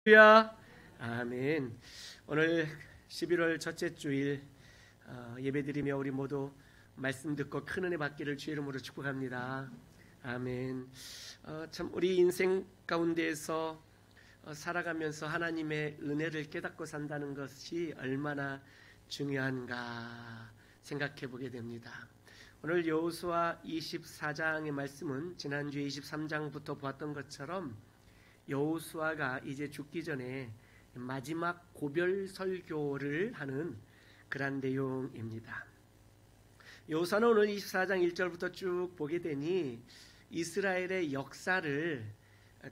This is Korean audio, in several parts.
할렐루야. 아멘. 오늘 11월 첫째 주일 예배드리며 우리 모두 말씀 듣고 큰 은혜 받기를 주의 이름으로 축복합니다. 아멘. 참 우리 인생 가운데에서 살아가면서 하나님의 은혜를 깨닫고 산다는 것이 얼마나 중요한가 생각해 보게 됩니다. 오늘 여호수아 24장의 말씀은 지난주에 23장부터 보았던 것처럼 여호수아가 이제 죽기 전에 마지막 고별 설교를 하는 그런 내용입니다. 여호수아는 오늘 24장 1절부터 쭉 보게 되니 이스라엘의 역사를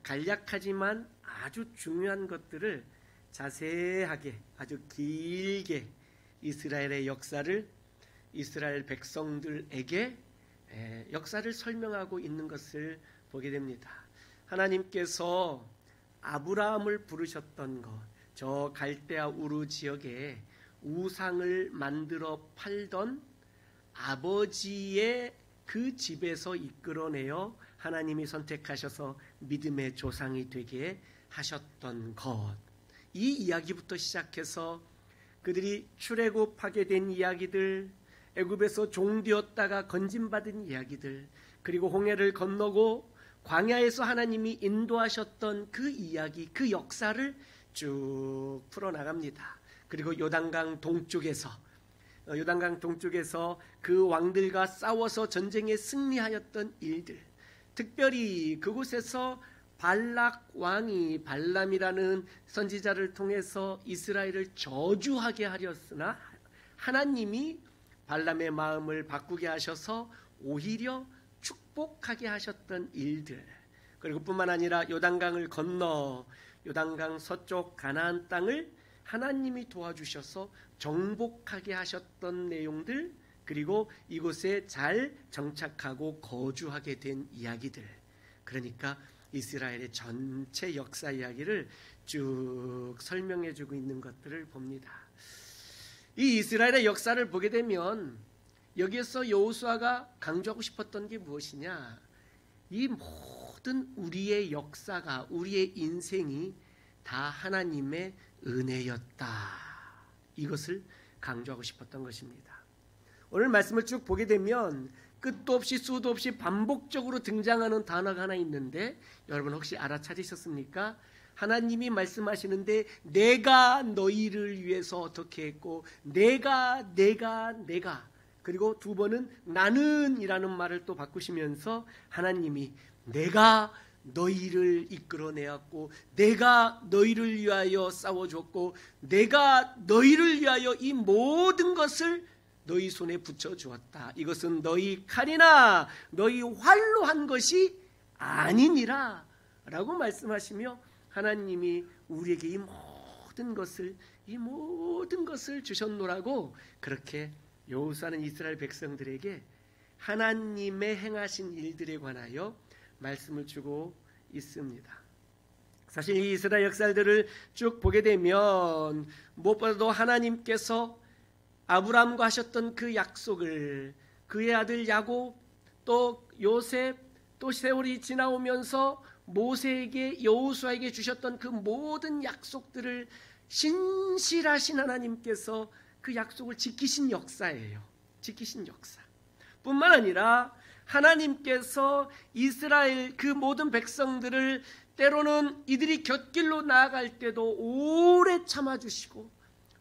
간략하지만 아주 중요한 것들을 자세하게 아주 길게 이스라엘의 역사를 이스라엘 백성들에게 역사를 설명하고 있는 것을 보게 됩니다. 하나님께서 아브라함을 부르셨던 것, 저 갈대아 우르 지역에 우상을 만들어 팔던 아버지의 그 집에서 이끌어내어 하나님이 선택하셔서 믿음의 조상이 되게 하셨던 것, 이 이야기부터 시작해서 그들이 출애굽하게 된 이야기들, 애굽에서 종되었다가 건짐받은 이야기들, 그리고 홍해를 건너고 광야에서 하나님이 인도하셨던 그 이야기, 그 역사를 쭉 풀어나갑니다. 그리고 요단강 동쪽에서 그 왕들과 싸워서 전쟁에 승리하였던 일들, 특별히 그곳에서 발락 왕이 발람이라는 선지자를 통해서 이스라엘을 저주하게 하렸으나 하나님이 발람의 마음을 바꾸게 하셔서 오히려 축복하게 하셨던 일들, 그리고 뿐만 아니라 요단강을 건너 요단강 서쪽 가나안 땅을 하나님이 도와주셔서 정복하게 하셨던 내용들, 그리고 이곳에 잘 정착하고 거주하게 된 이야기들, 그러니까 이스라엘의 전체 역사 이야기를 쭉 설명해 주고 있는 것들을 봅니다. 이 이스라엘의 역사를 보게 되면 여기에서 여호수아가 강조하고 싶었던 게 무엇이냐? 이 모든 우리의 역사가, 우리의 인생이 다 하나님의 은혜였다. 이것을 강조하고 싶었던 것입니다. 오늘 말씀을 쭉 보게 되면 끝도 없이 수도 없이 반복적으로 등장하는 단어가 하나 있는데, 여러분 혹시 알아차리셨습니까? 하나님이 말씀하시는데 내가 너희를 위해서 어떻게 했고, 내가 그리고 두 번은 나는 이라는 말을 또 바꾸시면서 하나님이 내가 너희를 이끌어내었고, 내가 너희를 위하여 싸워줬고, 내가 너희를 위하여 이 모든 것을 너희 손에 붙여주었다. 이것은 너희 칼이나 너희 활로 한 것이 아니니라 라고 말씀하시며, 하나님이 우리에게 이 모든 것을 주셨노라고 그렇게 여호수아는 이스라엘 백성들에게 하나님의 행하신 일들에 관하여 말씀을 주고 있습니다. 사실 이 이스라엘 역사들을 쭉 보게 되면 무엇보다도 하나님께서 아브라함과 하셨던 그 약속을, 그의 아들 야곱, 또 요셉, 또 세월이 지나오면서 모세에게, 여호수아에게 주셨던 그 모든 약속들을 신실하신 하나님께서 그 약속을 지키신 역사예요. 지키신 역사. 뿐만 아니라 하나님께서 이스라엘 그 모든 백성들을 때로는 이들이 곁길로 나아갈 때도 오래 참아주시고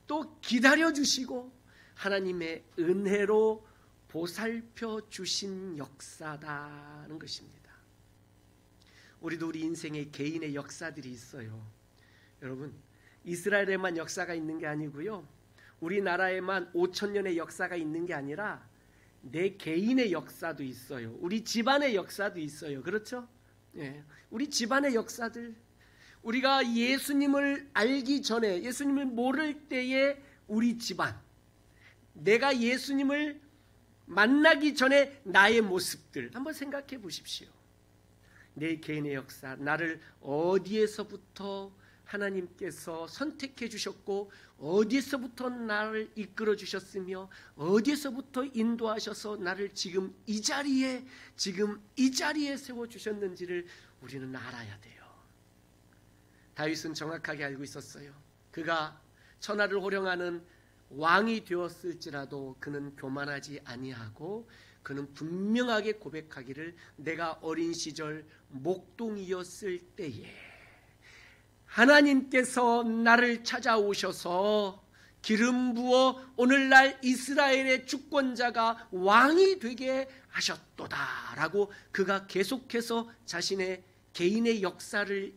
또 기다려주시고 하나님의 은혜로 보살펴 주신 역사다는 것입니다. 우리도 우리 인생에 개인의 역사들이 있어요. 여러분, 이스라엘에만 역사가 있는 게 아니고요, 우리나라에만 5,000년의 역사가 있는 게 아니라 내 개인의 역사도 있어요. 우리 집안의 역사도 있어요. 그렇죠? 예. 우리 집안의 역사들, 우리가 예수님을 알기 전에, 예수님을 모를 때의 우리 집안, 내가 예수님을 만나기 전에 나의 모습들 한번 생각해 보십시오. 내 개인의 역사, 나를 어디에서부터 하나님께서 선택해 주셨고, 어디에서부터 나를 이끌어 주셨으며, 어디에서부터 인도하셔서 나를 지금 이 자리에 세워 주셨는지를 우리는 알아야 돼요. 다윗은 정확하게 알고 있었어요. 그가 천하를 호령하는 왕이 되었을지라도 그는 교만하지 아니하고 그는 분명하게 고백하기를 내가 어린 시절 목동이었을 때에 하나님께서 나를 찾아오셔서 기름 부어 오늘날 이스라엘의 주권자가 왕이 되게 하셨도다 라고 그가 계속해서 자신의 개인의 역사를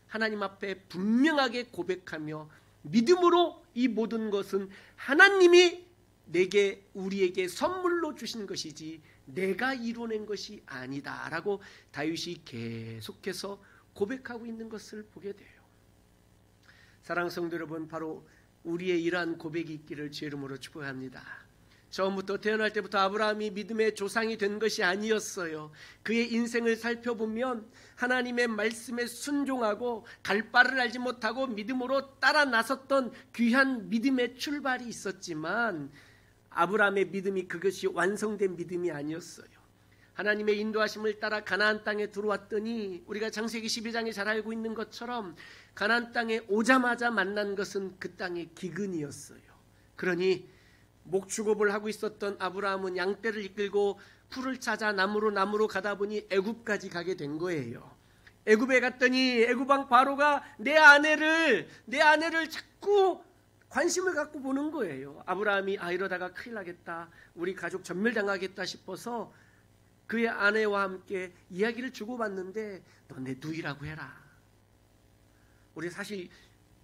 하나님 앞에 분명하게 고백하며 믿음으로 이 모든 것은 하나님이 내게 우리에게 선물로 주신 것이지 내가 이뤄낸 것이 아니다 라고 다윗이 계속해서 고백하고 있는 것을 보게 돼요. 사랑하는 성도 여러분, 바로 우리의 이러한 고백이 있기를 주의 이름으로 축복합니다. 처음부터 태어날 때부터 아브라함이 믿음의 조상이 된 것이 아니었어요. 그의 인생을 살펴보면 하나님의 말씀에 순종하고 갈 바를 알지 못하고 믿음으로 따라 나섰던 귀한 믿음의 출발이 있었지만 아브라함의 믿음이 그것이 완성된 믿음이 아니었어요. 하나님의 인도하심을 따라 가나안 땅에 들어왔더니 우리가 창세기 12장에 잘 알고 있는 것처럼 가나안 땅에 오자마자 만난 것은 그 땅의 기근이었어요. 그러니 목축업을 하고 있었던 아브라함은 양떼를 이끌고 풀을 찾아 나무로 가다 보니 애굽까지 가게 된 거예요. 애굽에 갔더니 애굽 왕 바로가 내 아내를 자꾸 관심을 갖고 보는 거예요. 아브라함이 이러다가 큰일 나겠다, 우리 가족 전멸당하겠다 싶어서 그의 아내와 함께 이야기를 주고받는데 너 내 누이라고 해라. 우리 사실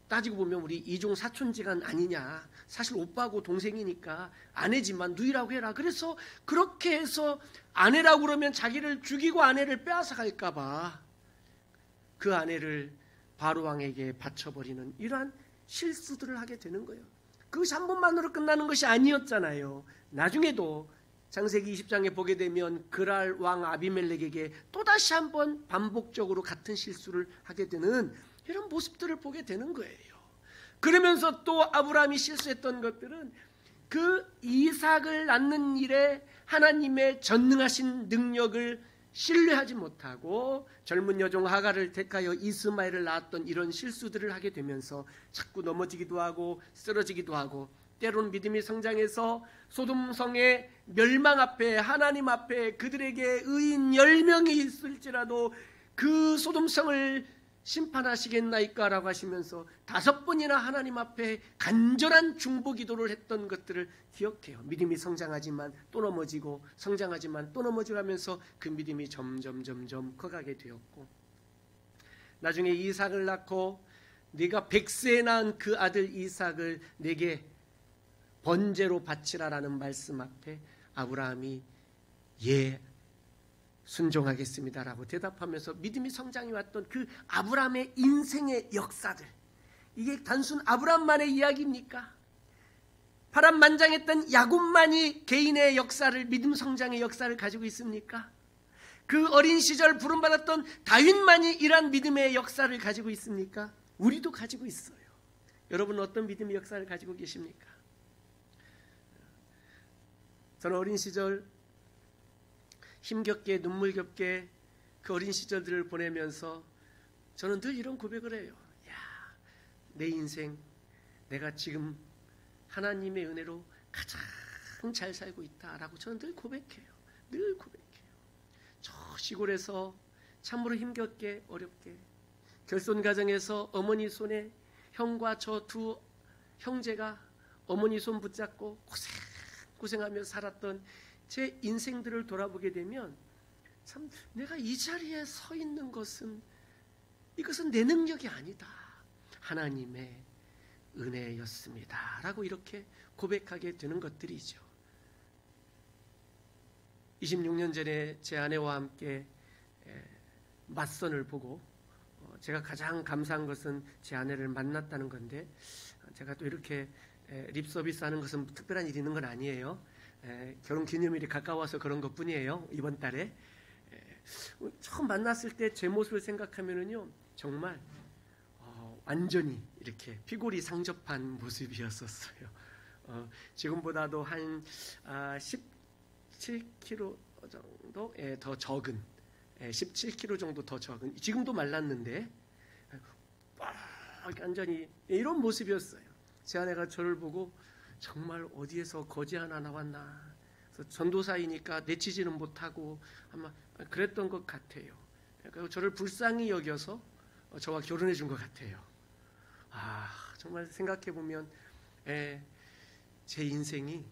따지고 보면 우리 이종 사촌지간 아니냐, 사실 오빠하고 동생이니까 아내지만 누이라고 해라. 그래서 그렇게 해서 아내라고 그러면 자기를 죽이고 아내를 빼앗아 갈까봐 그 아내를 바로왕에게 바쳐버리는 이러한 실수들을 하게 되는 거예요. 그것이 한 번만으로 끝나는 것이 아니었잖아요. 나중에도 창세기 20장에 보게 되면 그랄 왕 아비멜렉에게 또다시 한번 반복적으로 같은 실수를 하게 되는 이런 모습들을 보게 되는 거예요. 그러면서 또 아브라함이 실수했던 것들은 그 이삭을 낳는 일에 하나님의 전능하신 능력을 신뢰하지 못하고 젊은 여종 하갈을 택하여 이스마엘을 낳았던 이런 실수들을 하게 되면서 자꾸 넘어지기도 하고 쓰러지기도 하고, 때로는 믿음이 성장해서 소돔성의 멸망 앞에 하나님 앞에 그들에게 의인 10명이 있을지라도 그 소돔성을 심판하시겠나이까라고 하시면서 5번이나 하나님 앞에 간절한 중보 기도를 했던 것들을 기억해요. 믿음이 성장하지만 또 넘어지고 성장하지만 또 넘어지고 하면서 그 믿음이 점점 커가게 되었고, 나중에 이삭을 낳고 네가 100세에 낳은 그 아들 이삭을 내게 번제로 바치라라는 말씀 앞에 아브라함이 예 순종하겠습니다라고 대답하면서 믿음이 성장해 왔던 그 아브라함의 인생의 역사들, 이게 단순 아브라함만의 이야기입니까? 파란만장했던 야곱만이 개인의 역사를, 믿음 성장의 역사를 가지고 있습니까? 그 어린 시절 부름받았던 다윗만이 이러한 믿음의 역사를 가지고 있습니까? 우리도 가지고 있어요. 여러분은 어떤 믿음의 역사를 가지고 계십니까? 저는 어린 시절 힘겹게 눈물겹게 그 어린 시절들을 보내면서 저는 늘 이런 고백을 해요. 내 인생 내가 지금 하나님의 은혜로 가장 잘 살고 있다라고 저는 늘 고백해요. 저 시골에서 참으로 힘겹게 어렵게 결손 가정에서 어머니 손에 형과 저 두 형제가 어머니 손 붙잡고 고생하며 살았던 제 인생들을 돌아보게 되면 참 내가 이 자리에 서 있는 것은 이것은 내 능력이 아니다, 하나님의 은혜였습니다 라고 이렇게 고백하게 되는 것들이죠. 26년 전에 제 아내와 함께 맞선을 보고 제가 가장 감사한 것은 제 아내를 만났다는 건데, 제가 또 이렇게 립 서비스 하는 것은 특별한 일이 있는 건 아니에요. 결혼 기념일이 가까워서 그런 것 뿐이에요. 이번 달에 처음 만났을 때 제 모습을 생각하면은요 정말 완전히 이렇게 피골이 상접한 모습이었었어요. 지금보다도 한 17kg 정도 더 적은 17kg 정도 더 적은, 지금도 말랐는데 완전히 이런 모습이었어요. 제 아내가 저를 보고 정말 어디에서 거지 하나 나왔나. 그래서 전도사이니까 내치지는 못하고 아마 그랬던 것 같아요. 그러니까 저를 불쌍히 여겨서 저와 결혼해 준 것 같아요. 정말 생각해 보면 제 인생이,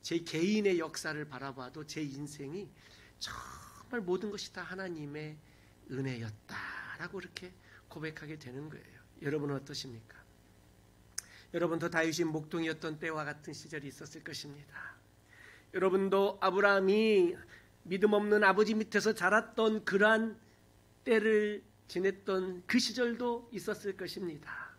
제 개인의 역사를 바라봐도 제 인생이 정말 모든 것이 다 하나님의 은혜였다라고 이렇게 고백하게 되는 거예요. 여러분은 어떠십니까? 여러분도 다윗이 목동이었던 때와 같은 시절이 있었을 것입니다. 여러분도 아브라함이 믿음 없는 아버지 밑에서 자랐던 그러한 때를 지냈던 그 시절도 있었을 것입니다.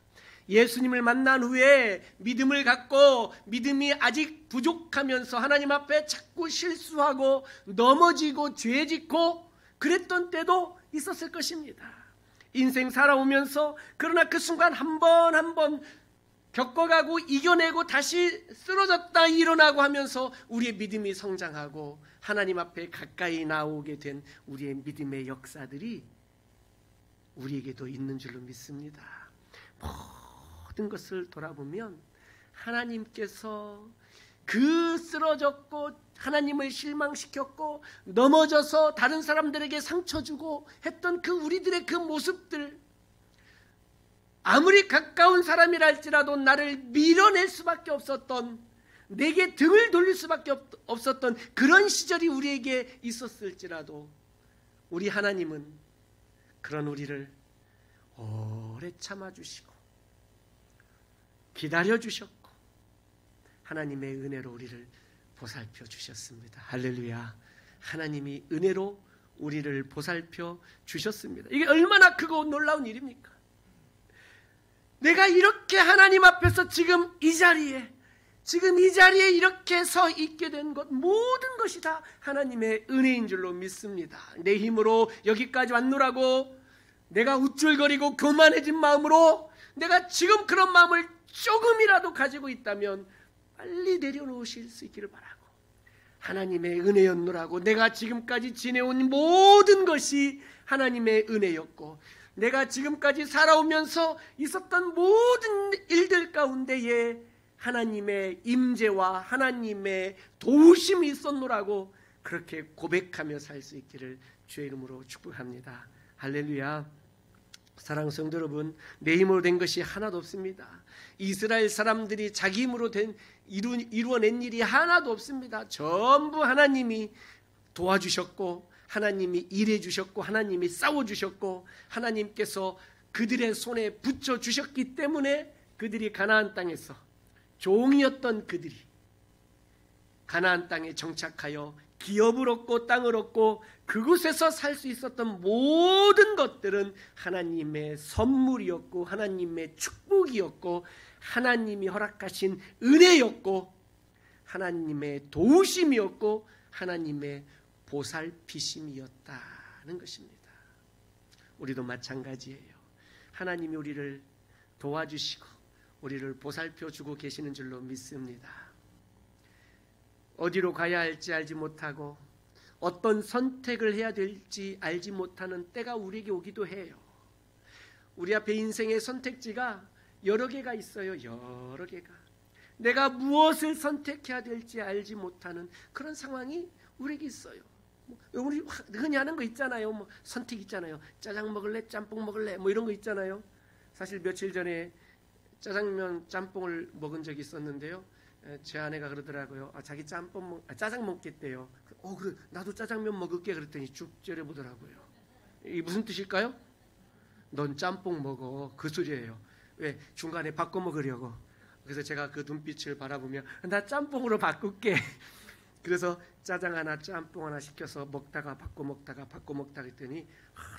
예수님을 만난 후에 믿음을 갖고 믿음이 아직 부족하면서 하나님 앞에 자꾸 실수하고 넘어지고 죄 짓고 그랬던 때도 있었을 것입니다. 인생 살아오면서 그러나 그 순간 한 번 겪어가고 이겨내고 다시 쓰러졌다 일어나고 하면서 우리의 믿음이 성장하고 하나님 앞에 가까이 나오게 된 우리의 믿음의 역사들이 우리에게도 있는 줄로 믿습니다. 모든 것을 돌아보면 하나님께서 그 쓰러졌고 하나님을 실망시켰고 넘어져서 다른 사람들에게 상처 주고 했던 그 우리들의 그 모습들, 아무리 가까운 사람이라 할지라도 나를 밀어낼 수밖에 없었던, 내게 등을 돌릴 수밖에 없었던 그런 시절이 우리에게 있었을지라도 우리 하나님은 그런 우리를 오래 참아주시고 기다려주셨고 하나님의 은혜로 우리를 보살펴 주셨습니다. 할렐루야. 하나님이 은혜로 우리를 보살펴 주셨습니다. 이게 얼마나 크고 놀라운 일입니까? 내가 이렇게 하나님 앞에서 지금 이 자리에 이렇게 서 있게 된 것, 모든 것이 다 하나님의 은혜인 줄로 믿습니다. 내 힘으로 여기까지 왔노라고 내가 우쭐거리고 교만해진 마음으로 내가 지금 그런 마음을 조금이라도 가지고 있다면 빨리 내려놓으실 수 있기를 바라고, 하나님의 은혜였노라고 내가 지금까지 지내온 모든 것이 하나님의 은혜였고 내가 지금까지 살아오면서 있었던 모든 일들 가운데에 하나님의 임재와 하나님의 도우심이 있었노라고 그렇게 고백하며 살 수 있기를 주의 이름으로 축복합니다. 할렐루야. 사랑하는 성도 여러분, 내 힘으로 된 것이 하나도 없습니다. 이스라엘 사람들이 자기 힘으로 이루어낸 일이 하나도 없습니다. 전부 하나님이 도와주셨고 하나님이 일해주셨고 하나님이 싸워주셨고 하나님께서 그들의 손에 붙여주셨기 때문에 그들이 가나안 땅에서, 종이었던 그들이 가나안 땅에 정착하여 기업을 얻고 땅을 얻고 그곳에서 살 수 있었던 모든 것들은 하나님의 선물이었고 하나님의 축복이었고 하나님이 허락하신 은혜였고 하나님의 도우심이었고 하나님의 보살피심이었다는 것입니다. 우리도 마찬가지예요. 하나님이 우리를 도와주시고 우리를 보살펴주고 계시는 줄로 믿습니다. 어디로 가야 할지 알지 못하고 어떤 선택을 해야 될지 알지 못하는 때가 우리에게 오기도 해요. 우리 앞에 인생의 선택지가 여러 개가 있어요. 여러 개가. 내가 무엇을 선택해야 될지 알지 못하는 그런 상황이 우리에게 있어요. 우리 흔히 하는 거 있잖아요. 선택 있잖아요. 짜장 먹을래? 짬뽕 먹을래? 이런 거 있잖아요. 사실 며칠 전에 짜장면 짬뽕을 먹은 적이 있었는데요. 제 아내가 그러더라고요. 자기 짜장 먹겠대요. 그래, 나도 짜장면 먹을게. 그랬더니 쭉 째려보더라고요. 이게 무슨 뜻일까요? 넌 짬뽕 먹어. 그 소리예요. 왜? 중간에 바꿔 먹으려고. 그래서 제가 그 눈빛을 바라보며 나 짬뽕으로 바꿀게. 그래서 짜장 하나 짬뽕 하나 시켜서 먹다가 바꿔 먹다가 했더니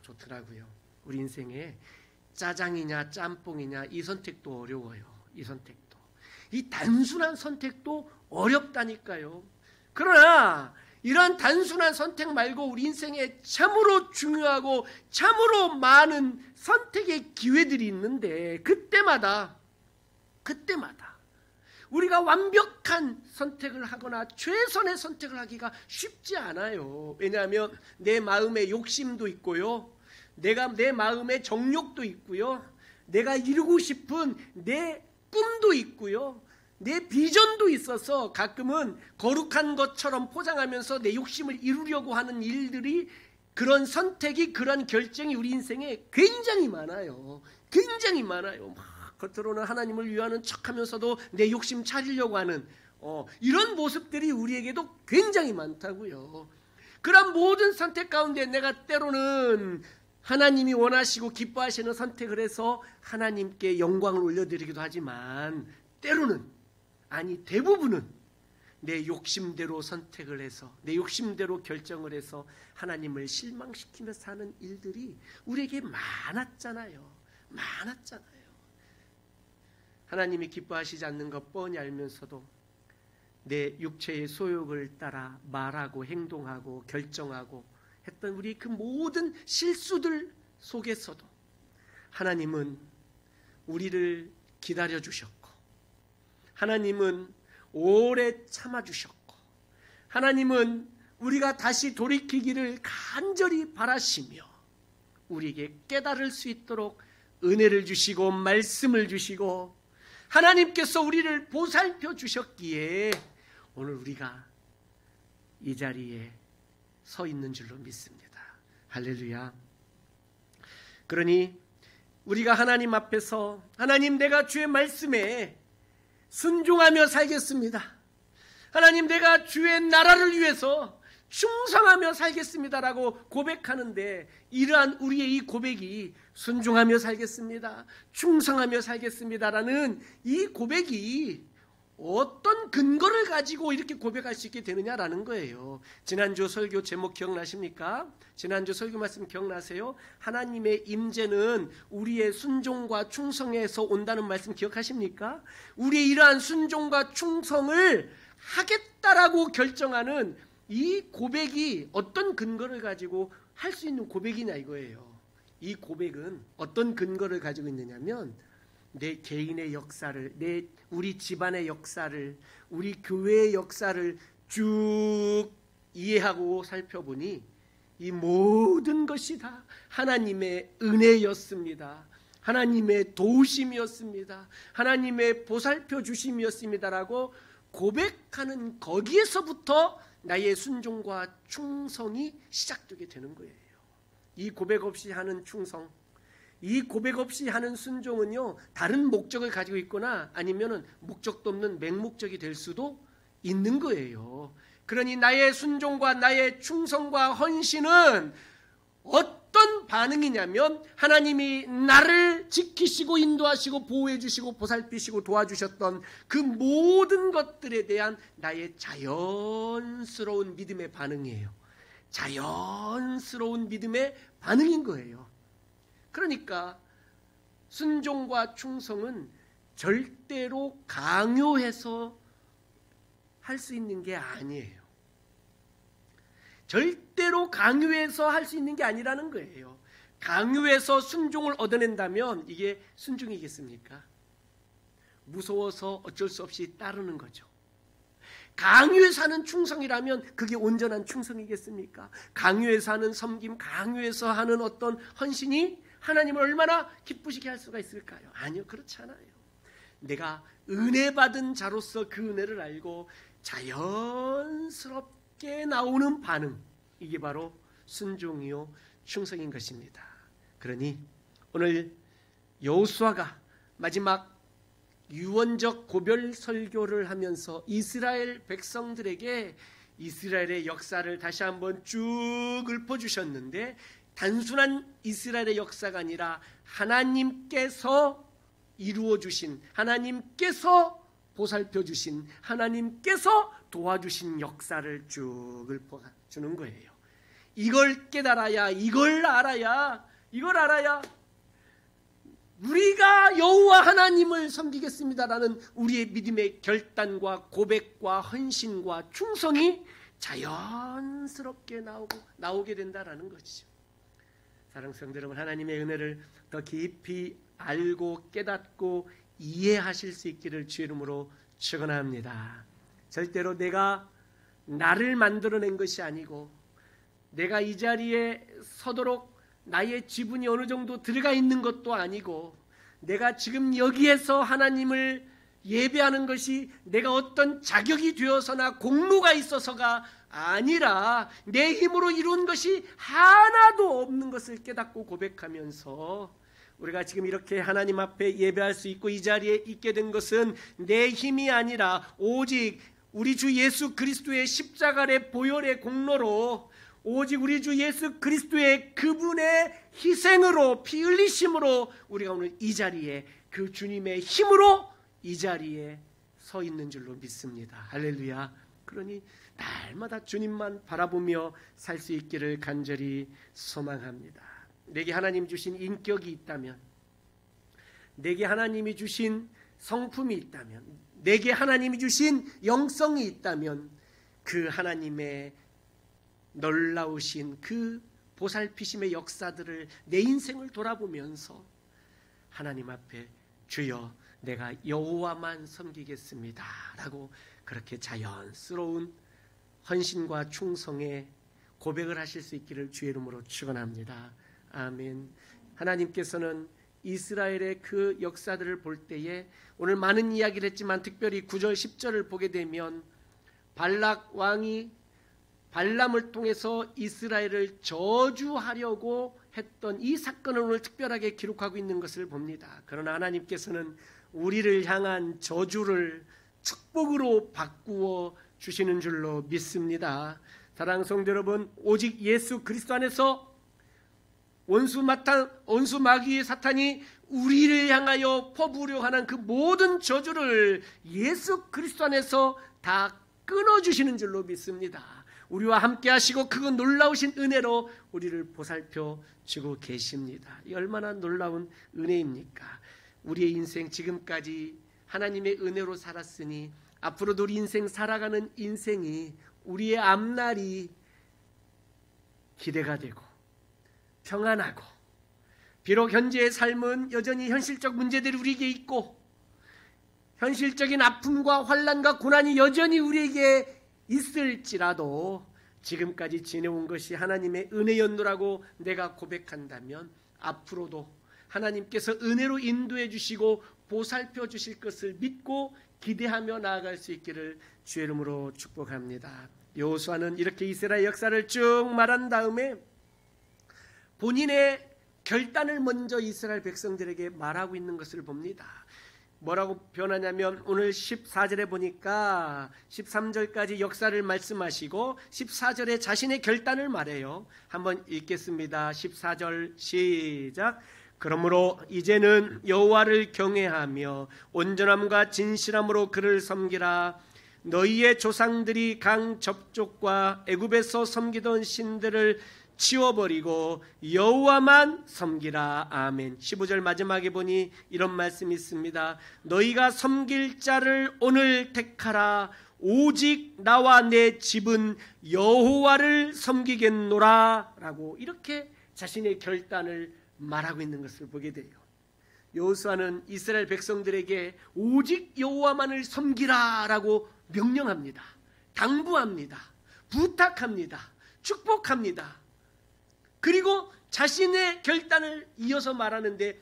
좋더라고요. 우리 인생에 짜장이냐 짬뽕이냐 이 선택도 어려워요. 이 선택도. 이 단순한 선택도 어렵다니까요. 그러나 이러한 단순한 선택 말고 우리 인생에 참으로 중요하고 참으로 많은 선택의 기회들이 있는데 그때마다 우리가 완벽한 선택을 하거나 최선의 선택을 하기가 쉽지 않아요. 왜냐하면 내 마음에 욕심도 있고요. 내 마음에 정욕도 있고요. 내가 이루고 싶은 내 꿈도 있고요. 내 비전도 있어서 가끔은 거룩한 것처럼 포장하면서 내 욕심을 이루려고 하는 일들이, 그런 선택이, 그런 결정이 우리 인생에 굉장히 많아요. 굉장히 많아요. 막 겉으로는 하나님을 위하는 척하면서도 내 욕심 차리려고 하는 이런 모습들이 우리에게도 굉장히 많다고요. 그런 모든 선택 가운데 내가 때로는 하나님이 원하시고 기뻐하시는 선택을 해서 하나님께 영광을 올려드리기도 하지만, 때로는, 아니 대부분은 내 욕심대로 선택을 해서, 내 욕심대로 결정을 해서 하나님을 실망시키면서 하는 일들이 우리에게 많았잖아요. 하나님이 기뻐하시지 않는 것 뻔히 알면서도 내 육체의 소욕을 따라 말하고 행동하고 결정하고 했던 우리 그 모든 실수들 속에서도 하나님은 우리를 기다려 주셨고, 하나님은 오래 참아 주셨고, 하나님은 우리가 다시 돌이키기를 간절히 바라시며 우리에게 깨달을 수 있도록 은혜를 주시고 말씀을 주시고 하나님께서 우리를 보살펴 주셨기에 오늘 우리가 이 자리에 서 있는 줄로 믿습니다. 할렐루야. 그러니 우리가 하나님 앞에서, 하나님 내가 주의 말씀에 순종하며 살겠습니다. 하나님 내가 주의 나라를 위해서 충성하며 살겠습니다라고 고백하는데, 이러한 우리의 이 고백이 순종하며 살겠습니다, 충성하며 살겠습니다라는 이 고백이 어떤 근거를 가지고 이렇게 고백할 수 있게 되느냐라는 거예요. 지난주 설교 제목 기억나십니까? 지난주 설교 말씀 기억나세요? 하나님의 임재는 우리의 순종과 충성에서 온다는 말씀 기억하십니까? 우리의 이러한 순종과 충성을 하겠다라고 결정하는 이 고백이 어떤 근거를 가지고 할 수 있는 고백이냐 이거예요. 이 고백은 어떤 근거를 가지고 있느냐면, 내 개인의 역사를, 우리 집안의 역사를, 우리 교회의 역사를 쭉 이해하고 살펴보니 이 모든 것이 다 하나님의 은혜였습니다. 하나님의 도우심이었습니다. 하나님의 보살펴 주심이었습니다라고 고백하는, 거기에서부터 나의 순종과 충성이 시작되게 되는 거예요. 이 고백 없이 하는 충성, 이 고백 없이 하는 순종은요, 다른 목적을 가지고 있거나 아니면은 목적도 없는 맹목적이 될 수도 있는 거예요. 그러니 나의 순종과 나의 충성과 헌신은 어떤 반응이냐면, 하나님이 나를 지키시고 인도하시고 보호해 주시고 보살피시고 도와주셨던 그 모든 것들에 대한 나의 자연스러운 믿음의 반응이에요. 자연스러운 믿음의 반응인 거예요. 그러니까 순종과 충성은 절대로 강요해서 할 수 있는 게 아니에요. 절대로 강요해서 할 수 있는 게 아니라는 거예요. 강요해서 순종을 얻어낸다면 이게 순종이겠습니까? 무서워서 어쩔 수 없이 따르는 거죠. 강요해서 하는 충성이라면 그게 온전한 충성이겠습니까? 강요해서 하는 섬김, 강요해서 하는 어떤 헌신이 하나님을 얼마나 기쁘시게 할 수가 있을까요? 아니요, 그렇지 않아요. 내가 은혜 받은 자로서 그 은혜를 알고 자연스럽게 나오는 반응, 이게 바로 순종이요 충성인 것입니다. 그러니 오늘 여호수아가 마지막 유언적 고별 설교를 하면서 이스라엘 백성들에게 이스라엘의 역사를 다시 한번 쭉 읊어주셨는데, 단순한 이스라엘의 역사가 아니라 하나님께서 이루어주신, 하나님께서 보살펴주신, 하나님께서 도와주신 역사를 쭉 읊어주는 거예요. 이걸 깨달아야, 이걸 알아야 우리가 여호와 하나님을 섬기겠습니다라는 우리의 믿음의 결단과 고백과 헌신과 충성이 자연스럽게 나오게 된다라는 것이죠. 사랑하는 성도 여러분, 하나님의 은혜를 더 깊이 알고 깨닫고 이해하실 수 있기를 주의 이름으로 축원합니다. 절대로 내가 나를 만들어낸 것이 아니고, 내가 이 자리에 서도록 나의 지분이 어느 정도 들어가 있는 것도 아니고, 내가 지금 여기에서 하나님을 예배하는 것이 내가 어떤 자격이 되어서나 공로가 있어서가 아니라 내 힘으로 이룬 것이 하나도 없는 것을 깨닫고 고백하면서 우리가 지금 이렇게 하나님 앞에 예배할 수 있고 이 자리에 있게 된 것은 내 힘이 아니라 오직 우리 주 예수 그리스도의 십자가의 보혈의 공로로, 오직 우리 주 예수 그리스도의 그분의 희생으로, 피 흘리심으로 우리가 오늘 이 자리에 그 주님의 힘으로 이 자리에 서 있는 줄로 믿습니다. 할렐루야. 그러니 날마다 주님만 바라보며 살 수 있기를 간절히 소망합니다. 내게 하나님 주신 인격이 있다면, 내게 하나님이 주신 성품이 있다면, 내게 하나님이 주신 영성이 있다면 그 하나님의 놀라우신 그 보살피심의 역사들을 내 인생을 돌아보면서 하나님 앞에 주여 내가 여호와만 섬기겠습니다 라고 그렇게 자연스러운 헌신과 충성의 고백을 하실 수 있기를 주의 이름으로 축원합니다. 아멘. 하나님께서는 이스라엘의 그 역사들을 볼 때에 오늘 많은 이야기를 했지만 특별히 9절 10절을 보게 되면 발락 왕이 발람을 통해서 이스라엘을 저주하려고 했던 이 사건을 오늘 특별하게 기록하고 있는 것을 봅니다. 그러나 하나님께서는 우리를 향한 저주를 축복으로 바꾸어 주시는 줄로 믿습니다. 사랑하는 성도 여러분, 오직 예수 그리스도 안에서 원수 마귀의 사탄이 우리를 향하여 퍼부으려 하는 그 모든 저주를 예수 그리스도 안에서 다 끊어주시는 줄로 믿습니다. 우리와 함께 하시고 그 놀라우신 은혜로 우리를 보살펴 주고 계십니다. 이 얼마나 놀라운 은혜입니까? 우리의 인생 지금까지 하나님의 은혜로 살았으니 앞으로도 우리 인생 살아가는 인생이 우리의 앞날이 기대가 되고 평안하고, 비록 현재의 삶은 여전히 현실적 문제들이 우리에게 있고 현실적인 아픔과 환난과 고난이 여전히 우리에게 있을지라도 지금까지 지내온 것이 하나님의 은혜였노라고 내가 고백한다면 앞으로도 하나님께서 은혜로 인도해 주시고 보살펴 주실 것을 믿고 기대하며 나아갈 수 있기를 주의 이름으로 축복합니다. 여호수아는 이렇게 이스라엘 역사를 쭉 말한 다음에 본인의 결단을 먼저 이스라엘 백성들에게 말하고 있는 것을 봅니다. 뭐라고 표현하냐면 오늘 14절에 보니까 13절까지 역사를 말씀하시고 14절에 자신의 결단을 말해요. 한번 읽겠습니다. 14절 시작. 그러므로 이제는 여호와를 경외하며 온전함과 진실함으로 그를 섬기라. 너희의 조상들이 강 접촉과 애굽에서 섬기던 신들을 치워버리고 여호와만 섬기라. 아멘. 15절 마지막에 보니 이런 말씀이 있습니다. 너희가 섬길 자를 오늘 택하라. 오직 나와 내 집은 여호와를 섬기겠노라 라고 이렇게 자신의 결단을 말하고 있는 것을 보게 돼요. 여호수아는 이스라엘 백성들에게 오직 여호와만을 섬기라 라고 명령합니다. 당부합니다. 부탁합니다. 축복합니다. 그리고 자신의 결단을 이어서 말하는데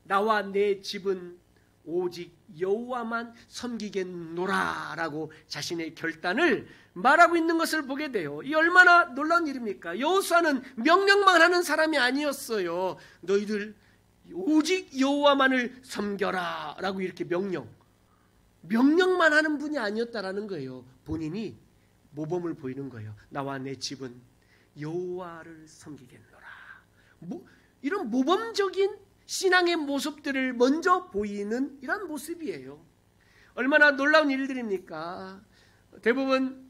나와 내 집은 오직 여호와만 섬기겠노라 라고 자신의 결단을 말하고 있는 것을 보게 돼요. 이 얼마나 놀라운 일입니까? 여호수아는 명령만 하는 사람이 아니었어요. 너희들 오직 여호와만을 섬겨라 라고 이렇게 명령만 하는 분이 아니었다라는 거예요. 본인이 모범을 보이는 거예요. 나와 내 집은 여호와를 섬기겠노라. 이런 모범적인 신앙의 모습들을 먼저 보이는 이런 모습이에요. 얼마나 놀라운 일들입니까? 대부분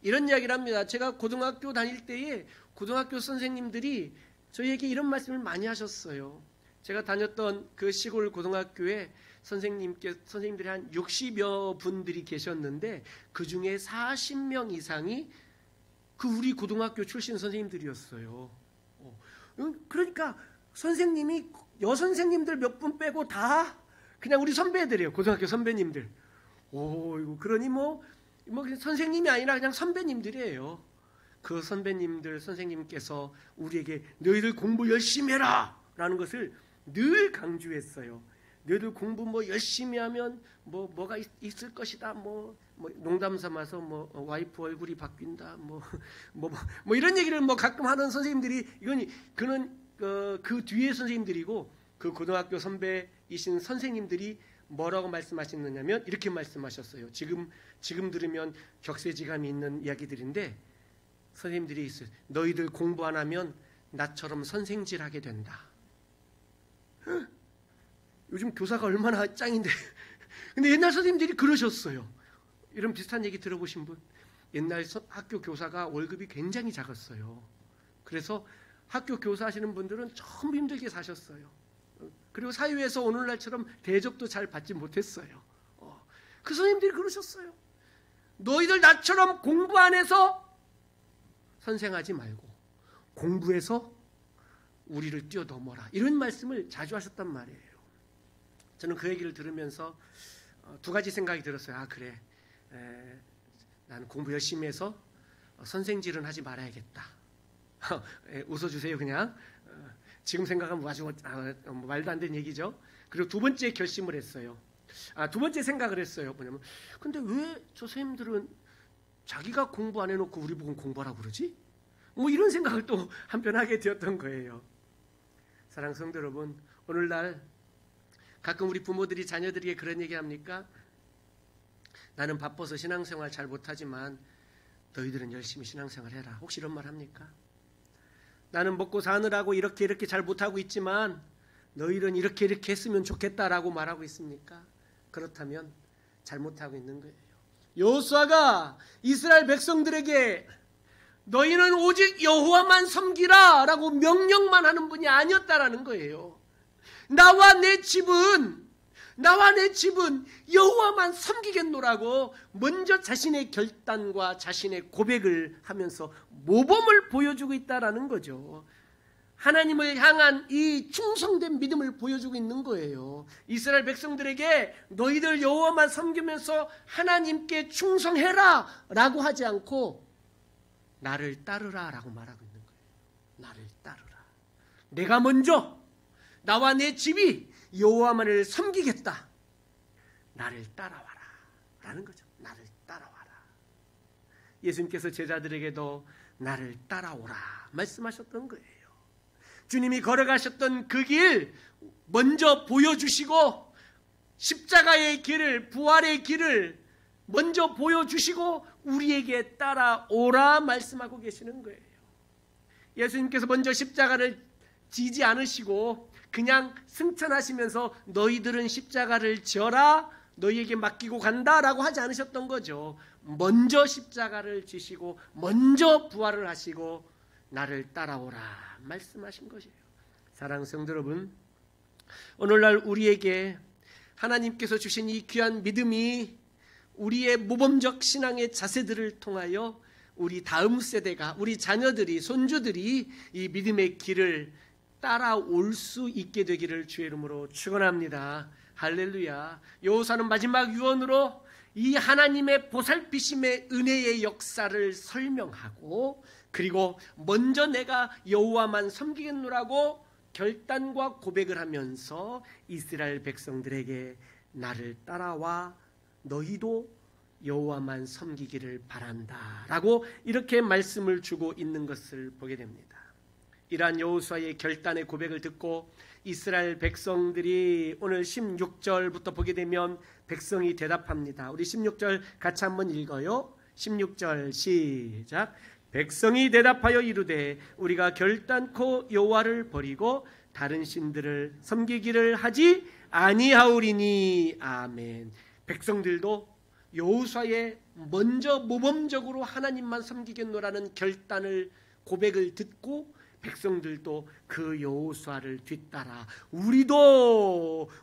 이런 이야기를 합니다. 제가 고등학교 다닐 때에 고등학교 선생님들이 저희에게 이런 말씀을 많이 하셨어요. 제가 다녔던 그 시골 고등학교에 선생님들이 한 60여 분들이 계셨는데 그 중에 40명 이상이 그 우리 고등학교 출신 선생님들이었어요. 그러니까 선생님이 여선생님들 몇 분 빼고 다 그냥 우리 선배들이에요. 고등학교 선배님들. 그러니 뭐 선생님이 아니라 그냥 선배님들이에요. 그 선배님들 선생님께서 우리에게 너희들 공부 열심히 해라 라는 것을 늘 강조했어요. 너희들 공부 뭐 열심히 하면 뭐가 있을 것이다. 뭐 농담 삼아서 와이프 얼굴이 바뀐다. 뭐 이런 얘기를 가끔 하는 선생님들이 그는 그 뒤에 선생님들이고 그 고등학교 선배이신 선생님들이 뭐라고 말씀하시느냐면 이렇게 말씀하셨어요. 지금 들으면 격세지감이 있는 이야기들인데 선생님들이 있어요. 너희들 공부 안 하면 나처럼 선생질하게 된다. 요즘 교사가 얼마나 짱인데. 근데 옛날 선생님들이 그러셨어요. 이런 비슷한 얘기 들어보신 분? 옛날 학교 교사가 월급이 굉장히 작았어요. 그래서 학교 교사 하시는 분들은 전부 힘들게 사셨어요. 그리고 사회에서 오늘날처럼 대접도 잘 받지 못했어요. 그 선생님들이 그러셨어요. 너희들 나처럼 공부 안 해서 선생하지 말고 공부해서 우리를 뛰어넘어라. 이런 말씀을 자주 하셨단 말이에요. 저는 그 얘기를 들으면서 두 가지 생각이 들었어요. 아 그래, 나는 공부 열심히 해서 선생질은 하지 말아야겠다. 웃어주세요 그냥. 지금 생각하면 아주 말도 안 되는 얘기죠. 그리고 두 번째 결심을 했어요. 두 번째 생각을 했어요. 뭐냐면 근데 왜 저 선생님들은 자기가 공부 안 해놓고 우리 보고 공부하라고 그러지? 이런 생각을 또 한편 하게 되었던 거예요. 사랑하는 성도 여러분, 오늘날 가끔 우리 부모들이 자녀들에게 그런 얘기 합니까? 나는 바빠서 신앙생활 잘 못하지만 너희들은 열심히 신앙생활 해라. 혹시 이런 말 합니까? 나는 먹고 사느라고 이렇게 잘 못하고 있지만 너희는 이렇게 했으면 좋겠다라고 말하고 있습니까? 그렇다면 잘못하고 있는 거예요. 여호수아가 이스라엘 백성들에게 너희는 오직 여호와만 섬기라 라고 명령만 하는 분이 아니었다라는 거예요. 나와 내 집은 여호와만 섬기겠노라고 먼저 자신의 결단과 자신의 고백을 하면서 모범을 보여주고 있다라는 거죠. 하나님을 향한 이 충성된 믿음을 보여주고 있는 거예요. 이스라엘 백성들에게 너희들 여호와만 섬기면서 하나님께 충성해라 라고 하지 않고 나를 따르라 라고 말하고 있는 거예요. 나를 따르라. 내가 먼저 나와 내 집이 여호와만을 섬기겠다. 나를 따라와라 라는 거죠. 나를 따라와라. 예수님께서 제자들에게도 나를 따라오라 말씀하셨던 거예요. 주님이 걸어가셨던 그 길 먼저 보여주시고 십자가의 길을, 부활의 길을 먼저 보여주시고 우리에게 따라오라 말씀하고 계시는 거예요. 예수님께서 먼저 십자가를 지지 않으시고 그냥 승천하시면서 너희들은 십자가를 져라, 너희에게 맡기고 간다라고 하지 않으셨던 거죠. 먼저 십자가를 지시고 먼저 부활을 하시고 나를 따라오라 말씀하신 것이에요. 사랑하는 성도 여러분, 오늘날 우리에게 하나님께서 주신 이 귀한 믿음이 우리의 모범적 신앙의 자세들을 통하여 우리 다음 세대가, 우리 자녀들이, 손주들이 이 믿음의 길을 따라올 수 있게 되기를 주의 이름으로 축원합니다. 할렐루야. 여호수아는 마지막 유언으로 이 하나님의 보살피심의 은혜의 역사를 설명하고 그리고 먼저 내가 여호와만 섬기겠노라고 결단과 고백을 하면서 이스라엘 백성들에게 나를 따라와 너희도 여호와만 섬기기를 바란다 라고 이렇게 말씀을 주고 있는 것을 보게 됩니다. 이러한 여호수아의 결단의 고백을 듣고 이스라엘 백성들이 오늘 16절부터 보게 되면 백성이 대답합니다. 우리 16절 같이 한번 읽어요. 16절 시작. 백성이 대답하여 이르되 우리가 결단코 여호와를 버리고 다른 신들을 섬기기를 하지 아니하오리니. 아멘. 백성들도 여호수아의 먼저 모범적으로 하나님만 섬기겠노라는 결단을 고백을 듣고 백성들도 그 여호수아를 뒤따라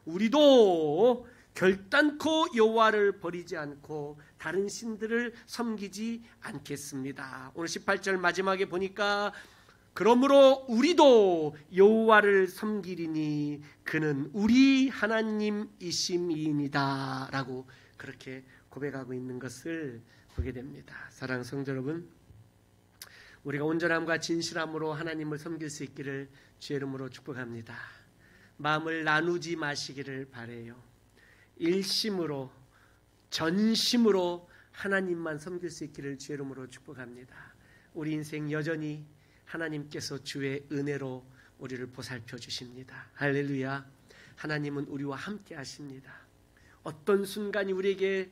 우리도 결단코 여호와를 버리지 않고 다른 신들을 섬기지 않겠습니다. 오늘 18절 마지막에 보니까 그러므로 우리도 여호와를 섬기리니 그는 우리 하나님이심이니이다 라고 그렇게 고백하고 있는 것을 보게 됩니다. 사랑하는 성도 여러분, 우리가 온전함과 진실함으로 하나님을 섬길 수 있기를 주의 이름으로 축복합니다. 마음을 나누지 마시기를 바라요. 일심으로 전심으로 하나님만 섬길 수 있기를 주의 이름으로 축복합니다. 우리 인생 여전히 하나님께서 주의 은혜로 우리를 보살펴 주십니다. 할렐루야. 하나님은 우리와 함께 하십니다. 어떤 순간이 우리에게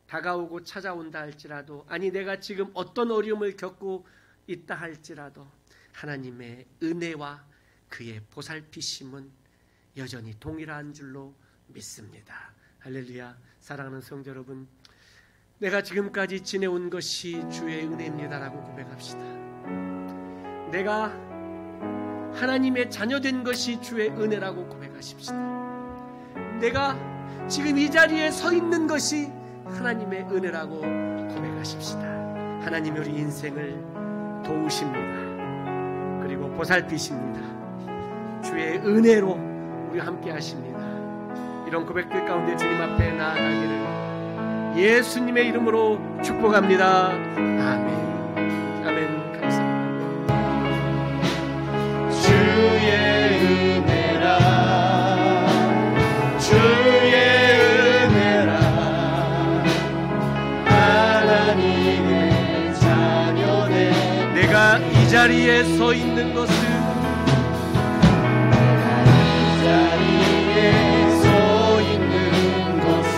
다가오고 찾아온다 할지라도, 아니 내가 지금 어떤 어려움을 겪고 있다 할지라도 하나님의 은혜와 그의 보살피심은 여전히 동일한 줄로 믿습니다. 할렐루야. 사랑하는 성도 여러분, 내가 지금까지 지내온 것이 주의 은혜입니다라고 고백합시다. 내가 하나님의 자녀된 것이 주의 은혜라고 고백하십시다. 내가 지금 이 자리에 서 있는 것이 하나님의 은혜라고 고백하십시다. 하나님이 우리 인생을 도우십니다. 그리고 보살피십니다. 주의 은혜로 우리 함께 하십니다. 이런 고백들 가운데 주님 앞에 나아가기를 예수님의 이름으로 축복합니다. 아멘. 아멘. 감사합니다. 주의 은혜라, 주의 은혜라, 하나님의 자녀된 내가 이 자리에 서 있는 것은, 이 자리에 서 있는 것은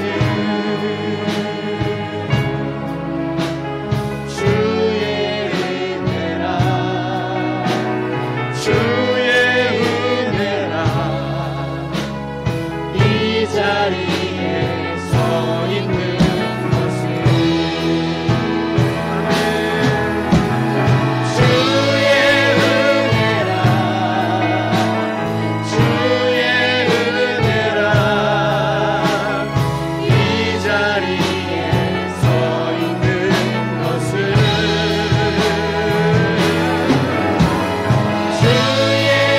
주의 은혜라, 주의 은혜라, 이 자리에 서 있는 것은 주의 은혜라, 주의 은혜라, 이 자리에 서 있는 것은 주의 은혜라,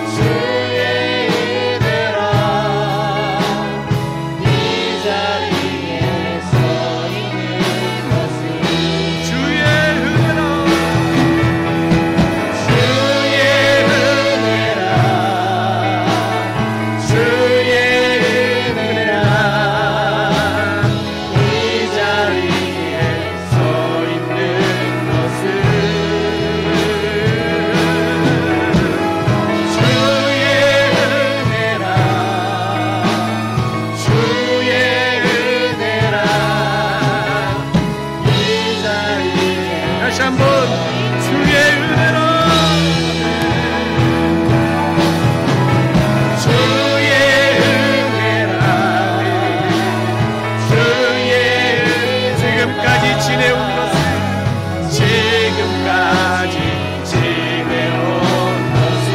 주의 은혜라, 이 자리에 서 있는 것은 주의 은혜라, 주의 은혜라, 주의 은혜라, 이 자리에 서 있는 것은 주의 은혜라, 주의 은혜라, 이 자리에 다시 한번 주의 은혜라, 주의 은혜라, 주의 은혜라, 지금까지 지내온 것은, 지금까지 지내온 것은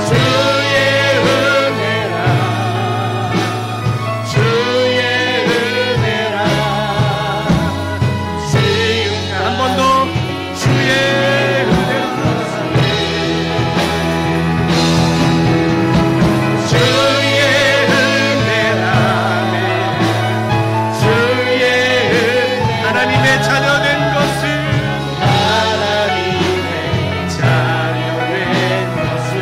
주의 은혜라, 주의 은혜라, 한 번 더 주의 은혜라, 주의 은혜라, 주의 은혜라, 하나님의 자녀된 것은, 하나님의 자녀된 것은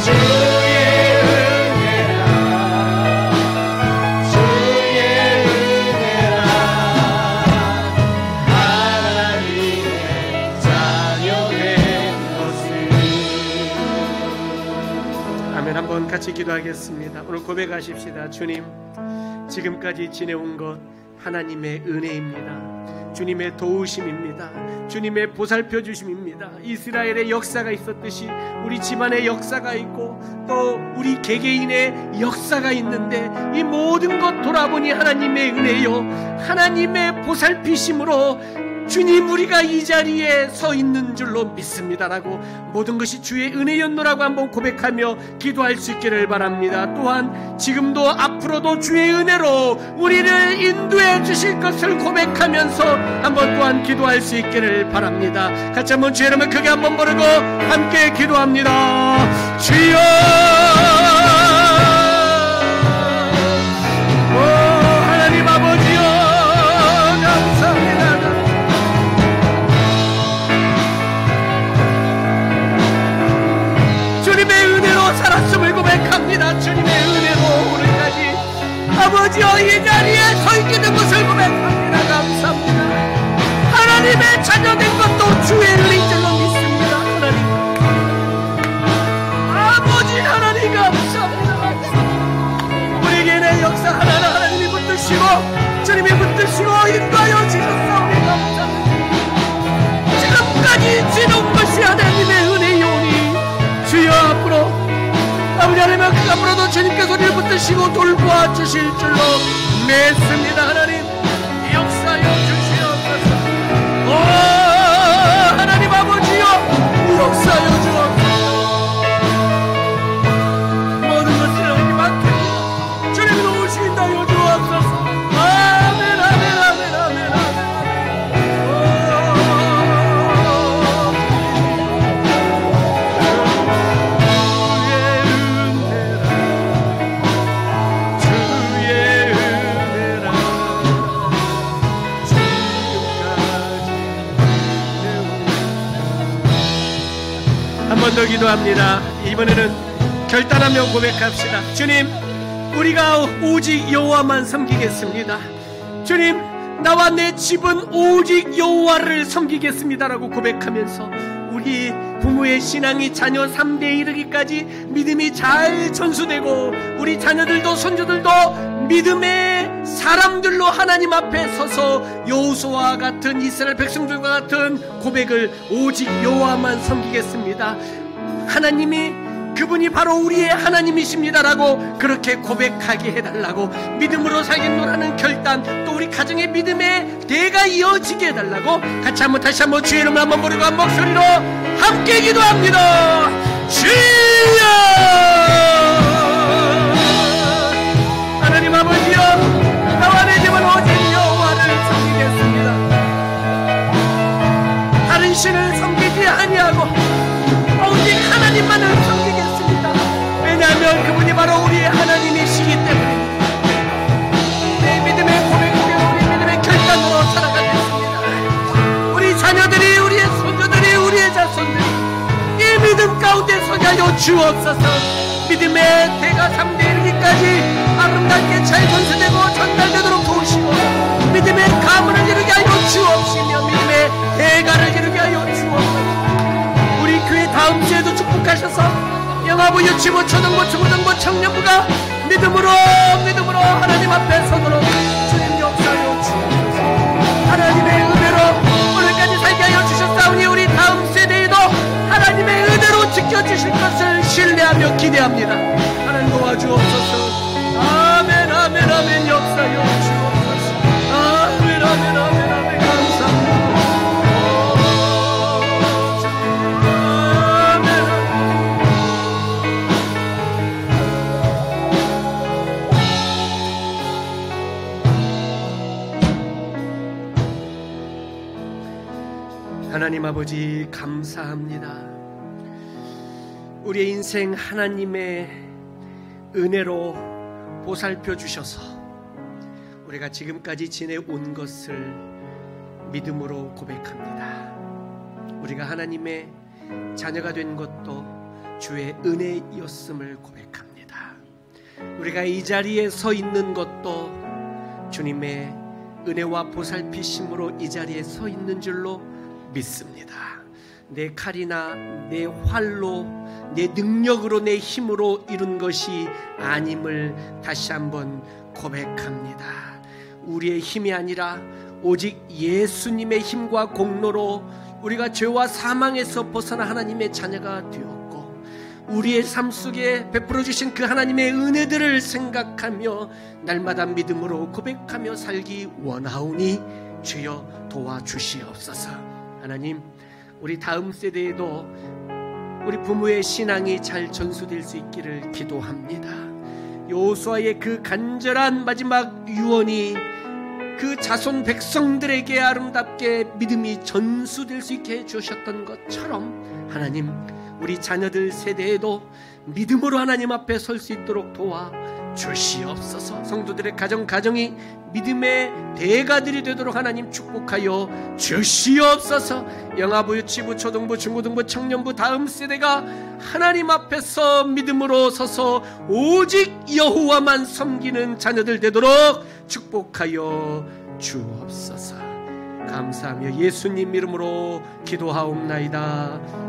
주의 은혜라, 주의 은혜라, 하나님의 자녀된 것은 아멘. 한번 같이 기도하겠습니다. 오늘 고백하십시다. 주님, 지금까지 지내온 것 하나님의 은혜입니다. 주님의 도우심입니다. 주님의 보살펴 주심입니다. 이스라엘의 역사가 있었듯이 우리 집안의 역사가 있고 또 우리 개개인의 역사가 있는데, 이 모든 것 돌아보니 하나님의 은혜요, 하나님의 보살피심으로 주님 우리가 이 자리에 서 있는 줄로 믿습니다라고, 모든 것이 주의 은혜였노라고 한번 고백하며 기도할 수 있기를 바랍니다. 또한 지금도 앞으로도 주의 은혜로 우리를 인도해 주실 것을 고백하면서 한번 또한 기도할 수 있기를 바랍니다. 같이 한번 주의 이름을 크게 한번 부르고 함께 기도합니다. 주여, 하나님 아버지여, 고백합니다. 주님의 은혜로 오늘까지 아버지여 이 자리에 서 있게 된 것을 고백합니다. 감사합니다. 하나님의 자녀된 것도 주의 은혜인 줄로 믿습니다. 하나님, 아버지 하나님 감사합니다. 우리에게 내 역사 하나하나 하나님이 붙드시고 주님이 붙드시고 인도하여 주셨사오니 감사합니다. 지금까지 지는 것이 하나님의 은혜이오니 주여 앞으로 아버지 하나님 그 앞으로도 주님께서 우리를 붙드시고 돌보아 주실 줄로 믿습니다. 하나님 역사여 주시옵소서. 오 하나님 아버지여 역사여 주옵소서. 모든 것을 하나님 맡깁니다. 주님 놓으신다여 주옵소서. 아멘 아멘 아멘 아멘 한 번 더 기도합니다. 이번에는 결단하며 고백합시다. 주님, 우리가 오직 여호와만 섬기겠습니다. 주님, 나와 내 집은 오직 여호와를 섬기겠습니다라고 고백하면서 우리 부모의 신앙이 자녀 3대에 이르기까지 믿음이 잘 전수되고 우리 자녀들도 손주들도 믿음의 사람들로 하나님 앞에 서서 여호수아와 같은 이스라엘 백성들과 같은 고백을 오직 여호와만 섬기겠습니다. 하나님이 그분이 바로 우리의 하나님이십니다라고 그렇게 고백하게 해달라고, 믿음으로 살겠노라는 결단, 또 우리 가정의 믿음의 대가 이어지게 해달라고 같이 한번 다시 한번 주의 이름을 한번 부르고 한 목소리로 함께 기도합니다. 주여! 하나님 아버지여, 나와 내 집은 오직 여호와를 섬기겠습니다. 다른 신을 섬기지 아니하고 오직 하나님만을 섬기겠습니다. 왜냐하면 그분이 바로 우리의 하나님이시기 때문에 내 믿음의 고백으로 우리 믿음의 결단으로 살아가겠습니다. 우리 자녀들이, 우리의 손주들이, 우리의 자손들이 이 믿음 가운데 서게 하여 주옵소서. 믿음의 대가 3대 이르기까지 아름답게 잘 전수되고 전달되도록 도우시고 믿음의 가문을 이루게 하여 주옵시며 믿음의 대가를 이루게 하여 주옵소서. 우리 교회 다음 주에도 축복하셔서 영아부, 유치부, 초등부, 중고등부, 청년부가 믿음으로 하나님 앞에 서도록 주님 역사하여 주옵소서. 하나님의 은혜로 오늘까지 살게 하여 주셨사오니 우리 다음 세대에도 하나님의 은혜로 지켜주실 것을 신뢰하며 기대합니다. 하나님 도와주옵소서. 아멘 아멘 아멘. 역사하여 주옵소서. 아멘 아멘 아멘 아멘. 감사합니다. 하나님 아버지 감사합니다. 우리의 인생 하나님의 은혜로 보살펴 주셔서 우리가 지금까지 지내온 것을 믿음으로 고백합니다. 우리가 하나님의 자녀가 된 것도 주의 은혜였음을 고백합니다. 우리가 이 자리에 서 있는 것도 주님의 은혜와 보살피심으로 이 자리에 서 있는 줄로 믿습니다. 내 칼이나 내 활로, 내 능력으로, 내 힘으로 이룬 것이 아님을 다시 한번 고백합니다. 우리의 힘이 아니라 오직 예수님의 힘과 공로로 우리가 죄와 사망에서 벗어나 하나님의 자녀가 되었고, 우리의 삶 속에 베풀어 주신 그 하나님의 은혜들을 생각하며 날마다 믿음으로 고백하며 살기 원하오니 주여 도와주시옵소서. 하나님, 우리 다음 세대에도 우리 부모의 신앙이 잘 전수될 수 있기를 기도합니다. 여호수아의 그 간절한 마지막 유언이 그 자손 백성들에게 아름답게 믿음이 전수될 수 있게 해주셨던 것처럼 하나님, 우리 자녀들 세대에도 믿음으로 하나님 앞에 설 수 있도록 도와 주시옵소서. 성도들의 가정이 믿음의 대가들이 되도록 하나님 축복하여 주시옵소서. 영아부, 유치부, 초등부, 중고등부, 청년부 다음 세대가 하나님 앞에서 믿음으로 서서 오직 여호와만 섬기는 자녀들 되도록 축복하여 주옵소서. 감사하며 예수님 이름으로 기도하옵나이다.